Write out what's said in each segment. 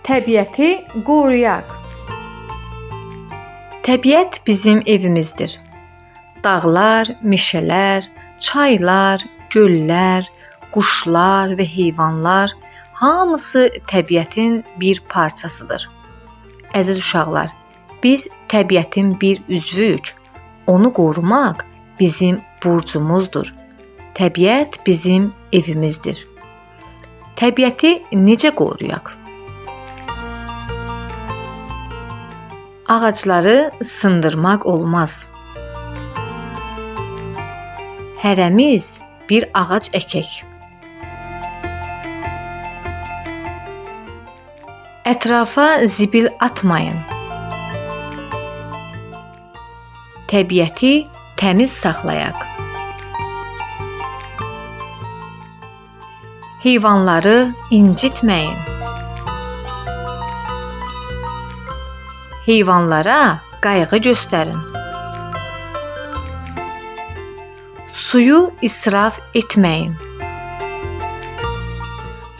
Təbiəti qoruyaq. Təbiət bizim evimizdir. Dağlar, meşələr, çaylar, göllər, quşlar və heyvanlar hamısı təbiətin bir parçasıdır. Əziz uşaqlar, biz təbiətin bir üzvüyük. Onu qorumaq bizim borcumuzdur. Təbiət bizim evimizdir. Təbiəti necə qoruyaq? Ağacları sındırmaq olmaz. Hərəmiz bir ağac əkək. Ətrafa zibil atmayın. Təbiəti təmiz saxlayaq. Heyvanları incitməyin. Heyvanlara qayğı göstərin. Suyu israf etməyin.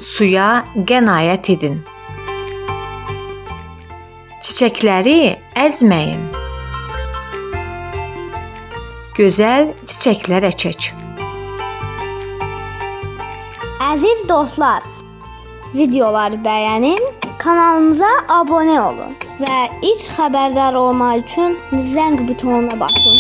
Suya qənaət edin. Çiçəkləri əzməyin. Gözəl çiçəklər əkək. Əziz dostlar, videoları bəyənin, kanalımıza abunə olun və ilk xəbərdar olmaq üçün zəng butonuna basın.